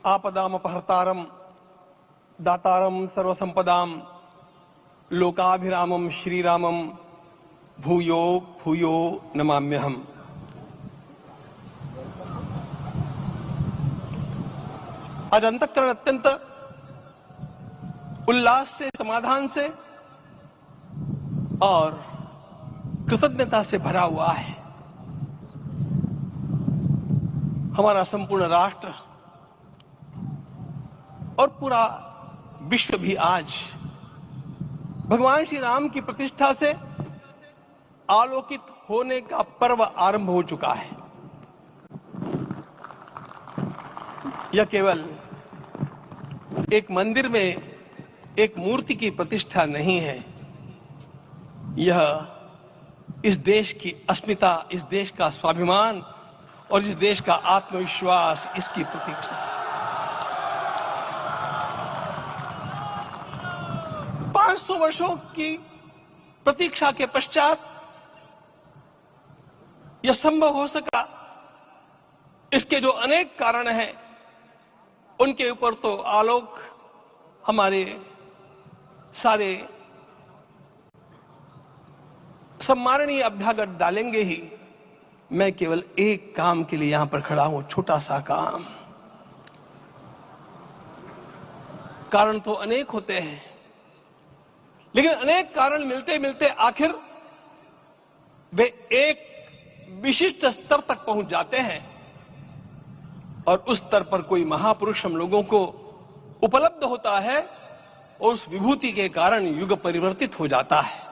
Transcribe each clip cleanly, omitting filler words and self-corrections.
आपदामपहर्तारं दातारं सर्वसंपदां लोकाभिरामं श्रीरामं भूयो भूयो नमाम्यहम्। आज अंतःकरण अत्यंत उल्लास से, समाधान से और कृतज्ञता से भरा हुआ है। हमारा संपूर्ण राष्ट्र और पूरा विश्व भी आज भगवान श्री राम की प्रतिष्ठा से आलोकित होने का पर्व आरंभ हो चुका है। यह केवल एक मंदिर में एक मूर्ति की प्रतिष्ठा नहीं है, यह इस देश की अस्मिता, इस देश का स्वाभिमान और इस देश का आत्मविश्वास, इसकी प्रतीक्षा है। 500 वर्षों की प्रतीक्षा के पश्चात यह संभव हो सका। इसके जो अनेक कारण हैं, उनके ऊपर तो आलोक हमारे सारे सम्माननीय अभ्यागत डालेंगे ही। मैं केवल एक काम के लिए यहां पर खड़ा हूं, छोटा सा काम। कारण तो अनेक होते हैं, लेकिन अनेक कारण मिलते मिलते आखिर वे एक विशिष्ट स्तर तक पहुंच जाते हैं और उस स्तर पर कोई महापुरुष हम लोगों को उपलब्ध होता है और उस विभूति के कारण युग परिवर्तित हो जाता है।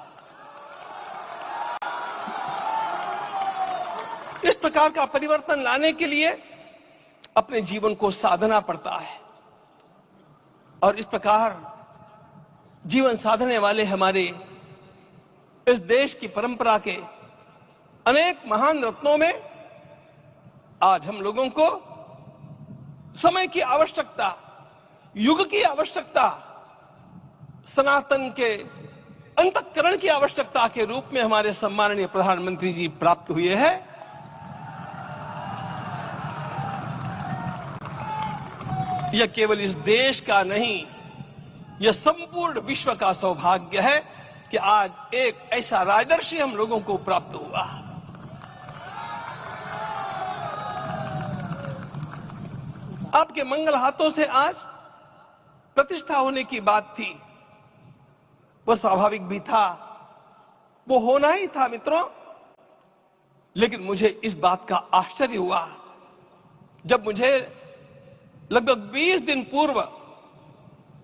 इस प्रकार का परिवर्तन लाने के लिए अपने जीवन को साधना पड़ता है और इस प्रकार जीवन साधने वाले हमारे इस देश की परंपरा के अनेक महान रत्नों में आज हम लोगों को समय की आवश्यकता, युग की आवश्यकता, सनातन के अंतःकरण की आवश्यकता के रूप में हमारे सम्माननीय प्रधानमंत्री जी प्राप्त हुए हैं। यह केवल इस देश का नहीं, यह संपूर्ण विश्व का सौभाग्य है कि आज एक ऐसा राजदर्शी हम लोगों को प्राप्त हुआ। आपके मंगल हाथों से आज प्रतिष्ठा होने की बात थी, वह स्वाभाविक भी था, वो होना ही था मित्रों। लेकिन मुझे इस बात का आश्चर्य हुआ जब मुझे लगभग 20 दिन पूर्व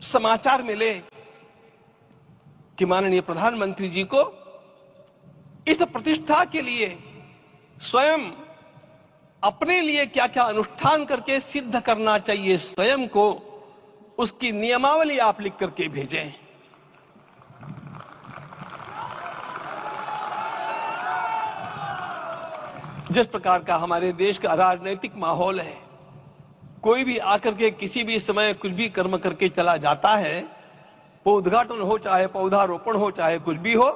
समाचार मिले कि माननीय प्रधानमंत्री जी को इस प्रतिष्ठा के लिए स्वयं अपने लिए क्या क्या अनुष्ठान करके सिद्ध करना चाहिए, स्वयं को उसकी नियमावली आप लिख करके भेजें। जिस प्रकार का हमारे देश का राजनीतिक माहौल है, कोई भी आकर के किसी भी समय कुछ भी कर्म करके चला जाता है, वो उद्घाटन हो चाहे पौधारोपण हो चाहे कुछ भी हो,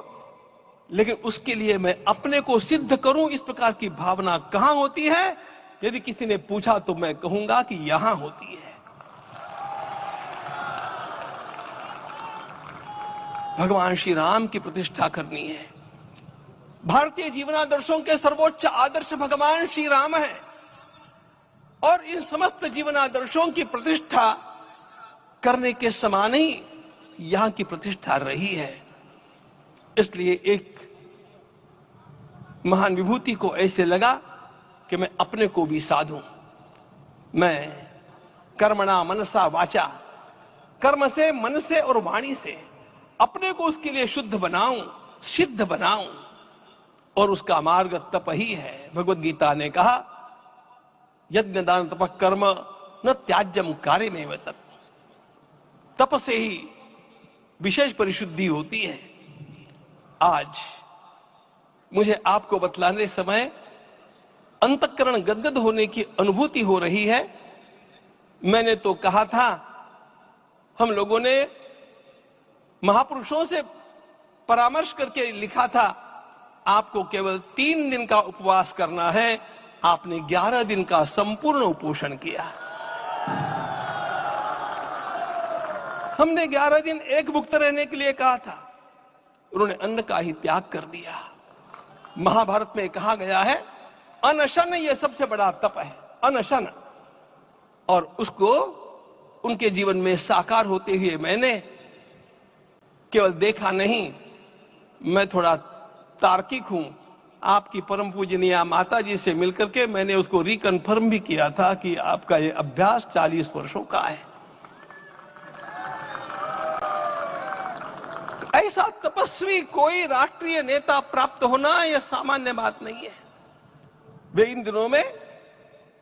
लेकिन उसके लिए मैं अपने को सिद्ध करूं, इस प्रकार की भावना कहां होती है? यदि किसी ने पूछा तो मैं कहूंगा कि यहां होती है। भगवान श्री राम की प्रतिष्ठा करनी है। भारतीय जीवनादर्शों के सर्वोच्च आदर्श भगवान श्री राम है और इन समस्त जीवनादर्शों की प्रतिष्ठा करने के समान ही यहां की प्रतिष्ठा रही है। इसलिए एक महान विभूति को ऐसे लगा कि मैं अपने को भी साधूं। मैं कर्मणा मनसा वाचा, कर्म से, मन से और वाणी से अपने को उसके लिए शुद्ध बनाऊं, सिद्ध बनाऊं, और उसका मार्ग तप ही है। भगवद गीता ने कहा, यज्ञ दान तप कर्म न त्याज्यम कार्य में तप। तप से ही विशेष परिशुद्धि होती है। आज मुझे आपको बतलाने समय अंतःकरण गदगद होने की अनुभूति हो रही है। मैंने तो कहा था, हम लोगों ने महापुरुषों से परामर्श करके लिखा था, आपको केवल 3 दिन का उपवास करना है। आपने 11 दिन का संपूर्ण उपोषण किया। हमने 11 दिन एक भुक्त रहने के लिए कहा था, उन्होंने अन्न का ही त्याग कर दिया। महाभारत में कहा गया है अनशन ये सबसे बड़ा तप है, अनशन। और उसको उनके जीवन में साकार होते हुए मैंने केवल देखा नहीं, मैं थोड़ा तार्किक हूं। आपकी परम पूजनीय माता जी से मिलकर के मैंने उसको रिकन्फर्म भी किया था कि आपका ये अभ्यास 40 वर्षों का है। ऐसा तपस्वी कोई राष्ट्रीय नेता प्राप्त होना यह सामान्य बात नहीं है। वे इन दिनों में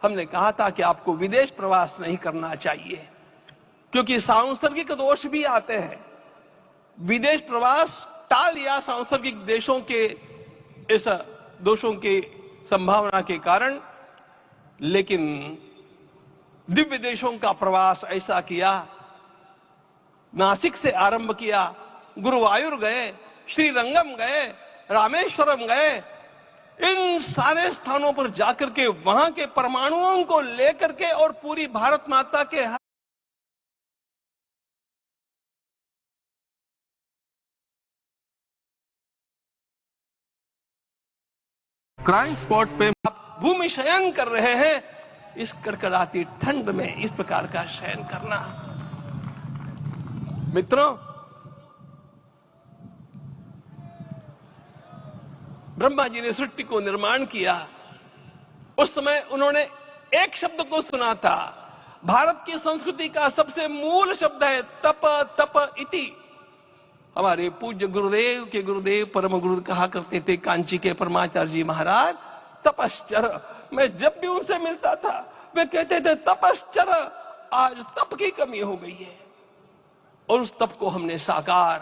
हमने कहा था कि आपको विदेश प्रवास नहीं करना चाहिए, क्योंकि सांसर्गिक दोष भी आते हैं। विदेश प्रवास टाल या सांसर्गिक देशों के इस दोषों की संभावना के कारण, लेकिन दिव्य देशों का प्रवास ऐसा किया। नासिक से आरंभ किया, गुरुवायूर गए, श्रीरंगम गए, रामेश्वरम गए। इन सारे स्थानों पर जाकर के वहां के परमाणुओं को लेकर के और पूरी भारत माता के क्राइम स्पॉट पे भूमि शयन कर रहे हैं। इस कड़कड़ाती ठंड में इस प्रकार का शयन करना, मित्रों, ब्रह्मा जी ने सृष्टि को निर्माण किया। उस समय उन्होंने एक शब्द को सुना था। भारत की संस्कृति का सबसे मूल शब्द है तप, तप इति। हमारे पूज्य गुरुदेव के गुरुदेव परम गुरु कहा करते थे, कांची के परमाचार्य जी महाराज, तपश्चर। मैं जब भी उनसे मिलता था वे कहते थे तपश्चर। आज तप की कमी हो गई है और उस तप को हमने साकार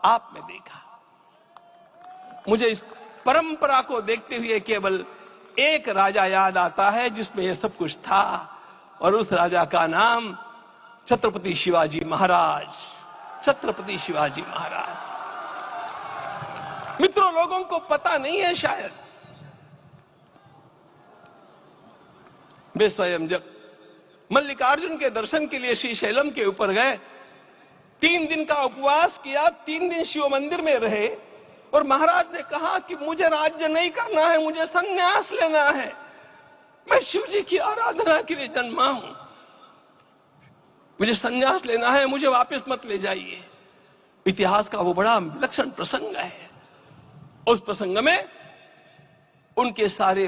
आप में देखा। मुझे इस परंपरा को देखते हुए केवल एक राजा याद आता है जिसमें यह सब कुछ था, और उस राजा का नाम छत्रपति शिवाजी महाराज। छत्रपति शिवाजी महाराज। मित्रों, लोगों को पता नहीं है शायद, वे स्वयं जब मल्लिकार्जुन के दर्शन के लिए श्रीशैलम के ऊपर गए, 3 दिन का उपवास किया, 3 दिन शिव मंदिर में रहे, और महाराज ने कहा कि मुझे राज्य नहीं करना है, मुझे संन्यास लेना है। मैं शिव जी की आराधना के लिए जन्मा हूं, मुझे संन्यास लेना है, मुझे वापस मत ले जाइए। इतिहास का वो बड़ा विलक्षण प्रसंग है। उस प्रसंग में उनके सारे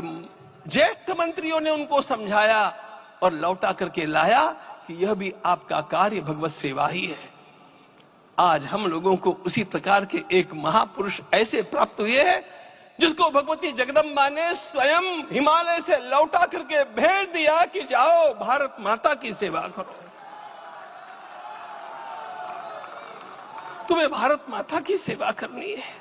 ज्येष्ठ मंत्रियों ने उनको समझाया और लौटा करके लाया कि यह भी आपका कार्य भगवत सेवा ही है। आज हम लोगों को उसी प्रकार के एक महापुरुष ऐसे प्राप्त हुए हैं जिसको भगवती जगदम्बा ने स्वयं हिमालय से लौटा करके भेज दिया कि जाओ भारत माता की सेवा करो। तुम्हें भारत माता की सेवा करनी है।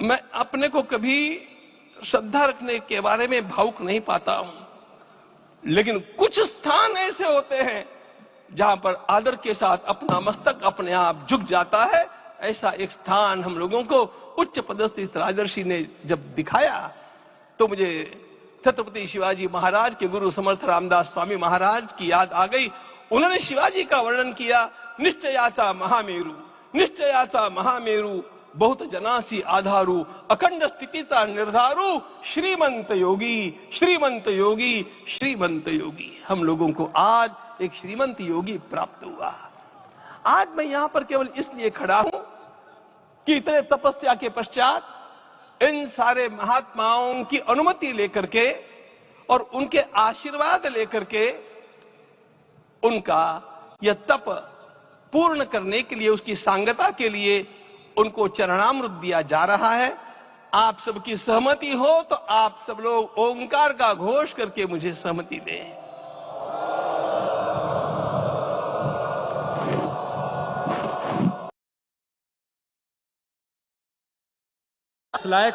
मैं अपने को कभी श्रद्धा रखने के बारे में भावुक नहीं पाता हूं, लेकिन कुछ स्थान ऐसे होते हैं जहां पर आदर के साथ अपना मस्तक अपने आप झुक जाता है। ऐसा एक स्थान हम लोगों को उच्च पदस्थ इस राजर्षि ने जब दिखाया तो मुझे छत्रपति शिवाजी महाराज के गुरु समर्थ रामदास स्वामी महाराज की याद आ गई। उन्होंने शिवाजी का वर्णन किया, निश्चयाचा महामेरु, निश्चयाचा महामेरु, बहुत जनासी आधारू, अखंड स्थितिता निर्धारू, श्रीमंत योगी, श्रीमंत योगी, श्रीमंत योगी। हम लोगों को आज एक श्रीमंत योगी प्राप्त हुआ। आज मैं यहां पर केवल इसलिए खड़ा हूं कि इतने तपस्या के पश्चात इन सारे महात्माओं की अनुमति लेकर के और उनके आशीर्वाद लेकर के उनका यह तप पूर्ण करने के लिए, उसकी सांगता के लिए उनको चरणामृत दिया जा रहा है। आप सबकी सहमति हो तो आप सब लोग ओंकार का घोष करके मुझे सहमति दें। लायक